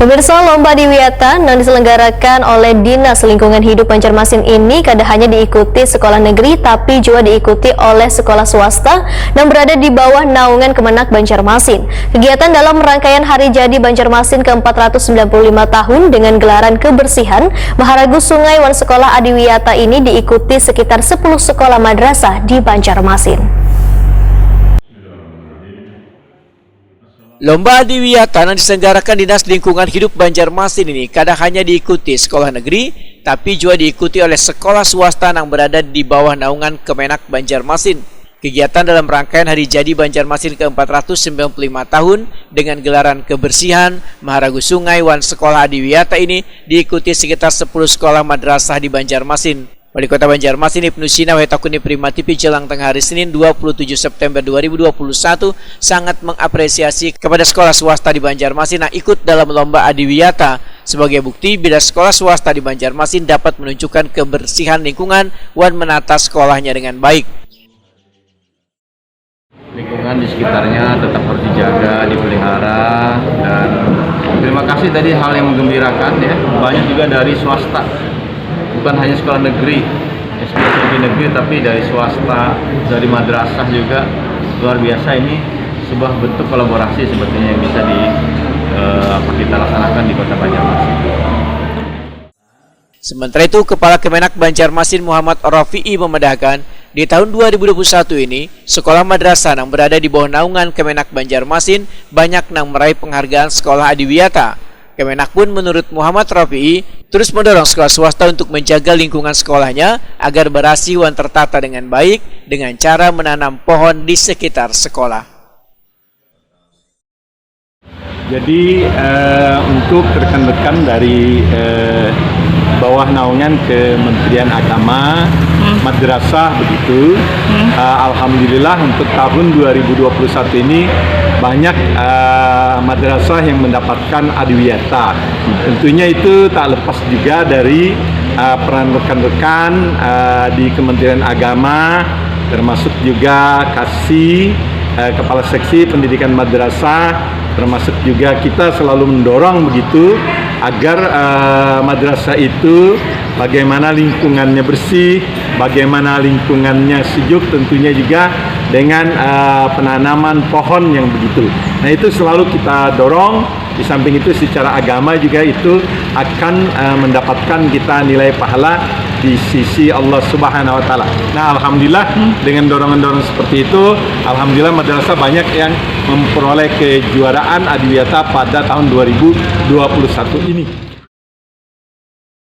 Pemirsa, lomba Adiwiyata yang diselenggarakan oleh Dinas Lingkungan Hidup Banjarmasin ini kada hanya diikuti sekolah negeri tapi juga diikuti oleh sekolah swasta yang berada di bawah naungan Kemenak Banjarmasin. Kegiatan dalam rangkaian Hari Jadi Banjarmasin ke-495 tahun dengan gelaran kebersihan Maharagu Sungai wan Sekolah Adiwiyata ini diikuti sekitar 10 sekolah madrasah di Banjarmasin. Lomba Adiwiyata yang diselenggarakan Dinas Lingkungan Hidup Banjarmasin ini kadang hanya diikuti sekolah negeri, tapi juga diikuti oleh sekolah swasta yang berada di bawah naungan Kemenak Banjarmasin. Kegiatan dalam rangkaian Hari Jadi Banjarmasin ke-495 tahun dengan gelaran kebersihan Maharagu Sungai wan Sekolah Adiwiyata ini diikuti sekitar 10 sekolah madrasah di Banjarmasin. Wali Kota Banjarmasin Ibnu Sina Wetakuni Primatipi jelang tengah hari Senin 27 September 2021 sangat mengapresiasi kepada sekolah swasta di Banjarmasin yang ikut dalam lomba Adiwiyata. Sebagai bukti bila sekolah swasta di Banjarmasin dapat menunjukkan kebersihan lingkungan wan menata sekolahnya dengan baik. Lingkungan di sekitarnya tetap harus dijaga, dipelihara, dan terima kasih tadi hal yang menggembirakan ya, banyak juga dari swasta. Bukan hanya sekolah negeri, SPSMI negeri, tapi dari swasta, dari madrasah juga. Luar biasa, ini sebuah bentuk kolaborasi sepertinya yang bisa kita laksanakan di Kota Banjarmasin. Sementara itu, Kepala Kemenak Banjarmasin Muhammad Rafi'i memedahkan, di tahun 2021 ini, sekolah madrasah yang berada di bawah naungan Kemenak Banjarmasin banyak yang meraih penghargaan sekolah Adiwiyata. Kemenak pun menurut Muhammad Rafi'i terus mendorong sekolah swasta untuk menjaga lingkungan sekolahnya agar berasi wan tertata dengan baik dengan cara menanam pohon di sekitar sekolah. Jadi untuk rekan-rekan dari bawah naungan Kementerian Agama, madrasah begitu, alhamdulillah untuk tahun 2021 ini banyak madrasah yang mendapatkan Adiwiyata. Tentunya itu tak lepas juga dari peran rekan-rekan di Kementerian Agama, termasuk juga Kasih, Kepala Seksi Pendidikan Madrasah, termasuk juga kita selalu mendorong begitu agar madrasah itu bagaimana lingkungannya bersih, bagaimana lingkungannya sejuk, tentunya juga dengan penanaman pohon yang begitu. Nah, itu selalu kita dorong. Di samping itu secara agama juga itu akan mendapatkan kita nilai pahala di sisi Allah Subhanahu wa taala. Nah, alhamdulillah dengan dorongan-dorongan seperti itu, alhamdulillah madrasah banyak yang memperoleh kejuaraan Adiwiyata pada tahun 2021 ini.